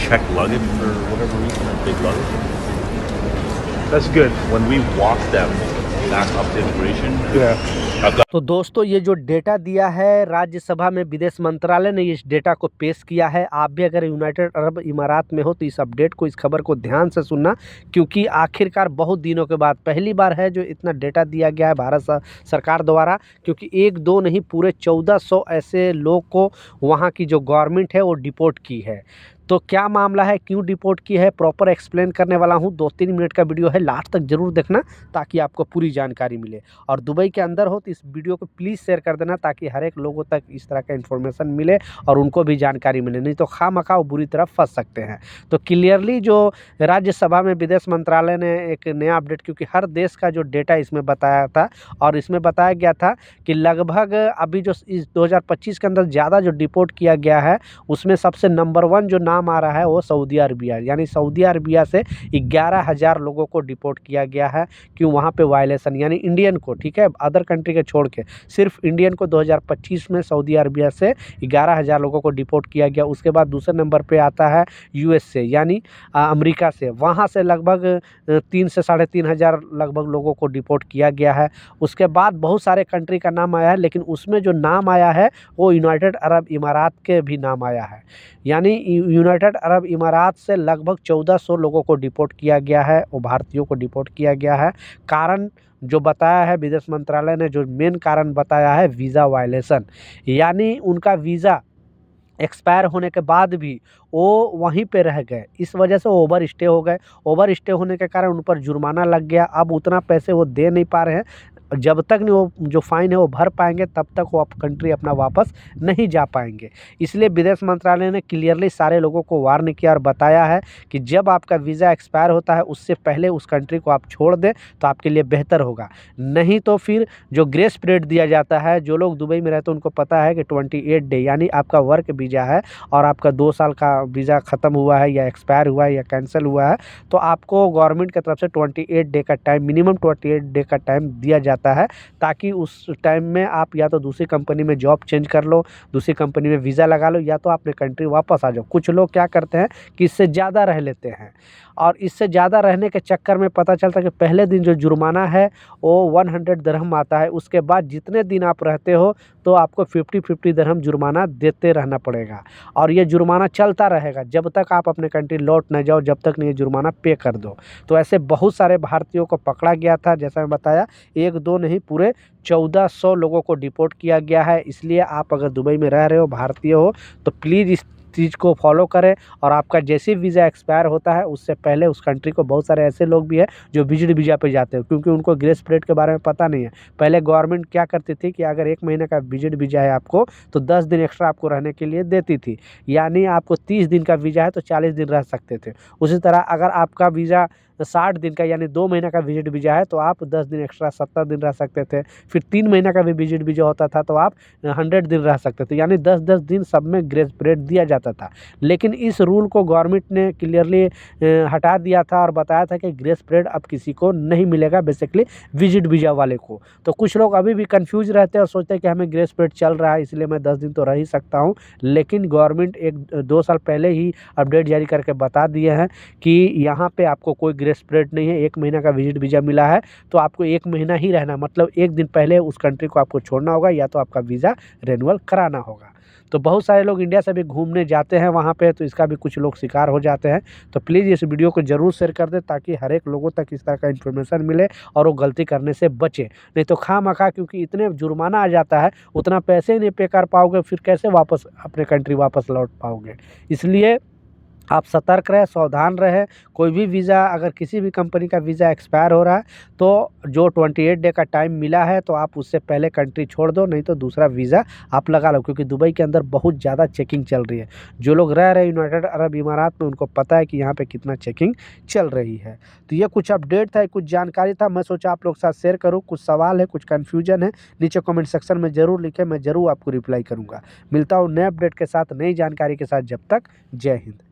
check luggage for whatever reason, or big luggage. That's good. When we walk them back up to immigration, Yeah. I've got तो दोस्तों ये जो data दिया है राज्यसभा में विदेश मंत्रालय ने इस डेटा को पेश किया है। आप भी अगर यूनाइटेड अरब इमारात में हो तो इस अपडेट को, इस खबर को ध्यान से सुनना, क्योंकि आखिरकार बहुत दिनों के बाद पहली बार है जो इतना डेटा दिया गया है भारत सरकार द्वारा। क्योंकि एक दो नहीं, पूरे 1400 ऐसे लोग को वहाँ की जो गवर्नमेंट है वो डिपोर्ट की है। तो क्या मामला है, क्यों डिपोर्ट की है, प्रॉपर एक्सप्लेन करने वाला हूँ। 2-3 मिनट का वीडियो है, लास्ट तक ज़रूर देखना ताकि आपको पूरी जानकारी मिले। और दुबई के अंदर हो तो इस वीडियो को प्लीज़ शेयर कर देना ताकि हर एक लोगों तक इस तरह का इन्फॉर्मेशन मिले और उनको भी जानकारी मिले, नहीं तो खामखा वो बुरी तरह फंस सकते हैं। तो क्लियरली जो राज्यसभा में विदेश मंत्रालय ने एक नया अपडेट, क्योंकि हर देश का जो डेटा इसमें बताया था और इसमें बताया गया था कि लगभग अभी जो इस 2025 के अंदर ज़्यादा जो डिपोर्ट किया गया है उसमें सबसे नंबर 1 जो नाम आ रहा है वो सऊदी अरबिया, यानी सऊदी अरबिया से 11,000 लोगों को डिपोर्ट किया गया है। क्यों? वहाँ पे वायलेशन, यानी इंडियन को, ठीक है, अदर कंट्री के छोड़ के सिर्फ इंडियन को 2025 में सऊदी अरबिया से 11,000 लोगों को डिपोर्ट किया गया। उसके बाद दूसरे नंबर पे आता है यूएस से, यानी अमेरिका से, वहाँ से लगभग 3 से 3,500 लगभग लोगों को डिपोर्ट किया गया है। उसके बाद बहुत सारे कंट्री का नाम आया है, लेकिन उसमें जो नाम आया है वो यूनाइटेड अरब इमारात के भी नाम आया है। यानी यूनाइटेड अरब इमारात से लगभग 1400 लोगों को डिपोर्ट किया गया है, वो भारतीयों को डिपोर्ट किया गया है। कारण जो बताया है विदेश मंत्रालय ने, जो मेन कारण बताया है वीज़ा वायलेशन, यानी उनका वीज़ा एक्सपायर होने के बाद भी वो वहीं पे रह गए, इस वजह से वो ओवर स्टे हो गए। ओवर स्टे होने के कारण उन पर जुर्माना लग गया। अब उतना पैसे वो दे नहीं पा रहे हैं, जब तक नहीं वो जो फ़ाइन है वो भर पाएंगे तब तक वो कंट्री अपना वापस नहीं जा पाएंगे। इसलिए विदेश मंत्रालय ने क्लियरली सारे लोगों को वार्न किया और बताया है कि जब आपका वीज़ा एक्सपायर होता है उससे पहले उस कंट्री को आप छोड़ दें तो आपके लिए बेहतर होगा। नहीं तो फिर जो ग्रेस पीरियड दिया जाता है, जो लोग दुबई में रहते हैं उनको पता है कि 28 डे, यानी आपका वर्क वीज़ा है और आपका 2 साल का वीज़ा ख़त्म हुआ है या एक्सपायर हुआ है या कैंसिल हुआ है, तो आपको गवर्नमेंट की तरफ से 28 डे का टाइम, मिनिमम 28 डे का टाइम दिया जाता है, ताकि उस टाइम में आप या तो दूसरी कंपनी में जॉब चेंज कर लो, दूसरी कंपनी में वीज़ा लगा लो, या तो अपने कंट्री वापस आ जाओ। कुछ लोग क्या करते हैं कि इससे ज़्यादा रह लेते हैं, और इससे ज़्यादा रहने के चक्कर में पता चलता है कि पहले दिन जो जुर्माना है वो 100 दिरहम आता है। उसके बाद जितने दिन आप रहते हो तो आपको 50-50 दिरहम जुर्माना देते रहना पड़ेगा, और ये जुर्माना चलता रहेगा जब तक आप अपने कंट्री लौट न जाओ, जब तक नहीं ये जुर्माना पे कर दो। तो ऐसे बहुत सारे भारतीयों को पकड़ा गया था, जैसा मैं बताया, 1-2 नहीं, पूरे 1400 लोगों को डिपोर्ट किया गया है। इसलिए आप अगर दुबई में रह रहे हो, भारतीय हो, तो प्लीज़ इस चीज़ को फॉलो करें, और आपका जैसे वीज़ा एक्सपायर होता है उससे पहले उस कंट्री को, बहुत सारे ऐसे लोग भी हैं जो विजिट वीज़ा पे जाते हैं क्योंकि उनको ग्रेस पीरियड के बारे में पता नहीं है। पहले गवर्नमेंट क्या करती थी कि अगर 1 महीने का विजिट वीज़ा है आपको तो 10 दिन एक्स्ट्रा आपको रहने के लिए देती थी, यानी आपको 30 दिन का वीज़ा है तो 40 दिन रह सकते थे। उसी तरह अगर आपका वीज़ा 60 दिन का यानी 2 महीने का विजिट वीज़ा है तो आप 10 दिन एक्स्ट्रा 70 दिन रह सकते थे। फिर 3 महीने का भी विजिट वीज़ा होता था तो आप 100 दिन रह सकते थे, यानी 10-10 दिन सब में ग्रेस पीरियड दिया जाता था। लेकिन इस रूल को गवर्नमेंट ने क्लियरली हटा दिया था और बताया था कि ग्रेस पीरियड अब किसी को नहीं मिलेगा, बेसिकली विजिट वीज़ा वाले को। तो कुछ लोग अभी भी कन्फ्यूज़ रहते हैं और सोचते हैं कि हमें ग्रेस पीरियड चल रहा है इसलिए मैं 10 दिन तो रह ही सकता हूँ। लेकिन गवर्नमेंट 1-2 साल पहले ही अपडेट जारी करके बता दिए हैं कि यहाँ पे आपको कोई ग्रेस पीरियड नहीं है। 1 महीना का विजिट वीज़ा मिला है तो आपको 1 महीना ही रहना, मतलब 1 दिन पहले उस कंट्री को आपको छोड़ना होगा या तो आपका वीज़ा रिन्यूअल कराना होगा। तो बहुत सारे लोग इंडिया से भी घूमने जाते हैं वहाँ पे, तो इसका भी कुछ लोग शिकार हो जाते हैं। तो प्लीज़ इस वीडियो को ज़रूर शेयर कर दें ताकि हर एक लोगों तक इस तरह का इन्फॉर्मेशन मिले और वो गलती करने से बचे। नहीं तो खामखा, क्योंकि इतने जुर्माना आ जाता है, उतना पैसे ही नहीं पे कर पाओगे, फिर कैसे वापस अपने कंट्री वापस लौट पाओगे। इसलिए आप सतर्क रहें, सावधान रहें। कोई भी वीज़ा, अगर किसी भी कंपनी का वीज़ा एक्सपायर हो रहा है तो जो 28 डे का टाइम मिला है तो आप उससे पहले कंट्री छोड़ दो, नहीं तो दूसरा वीज़ा आप लगा लो, क्योंकि दुबई के अंदर बहुत ज़्यादा चेकिंग चल रही है। जो लोग रह रहे हैं यूनाइटेड अरब इमारात में उनको पता है कि यहाँ पे कितना चेकिंग चल रही है। तो ये कुछ अपडेट था, कुछ जानकारी था, मैं सोचा आप लोग के साथ शेयर करूँ। कुछ सवाल है, कुछ कन्फ्यूजन है, नीचे कमेंट सेक्शन में ज़रूर लिखें, मैं ज़रूर आपको रिप्लाई करूँगा। मिलता हूँ नए अपडेट के साथ, नई जानकारी के साथ। जब तक, जय हिंद।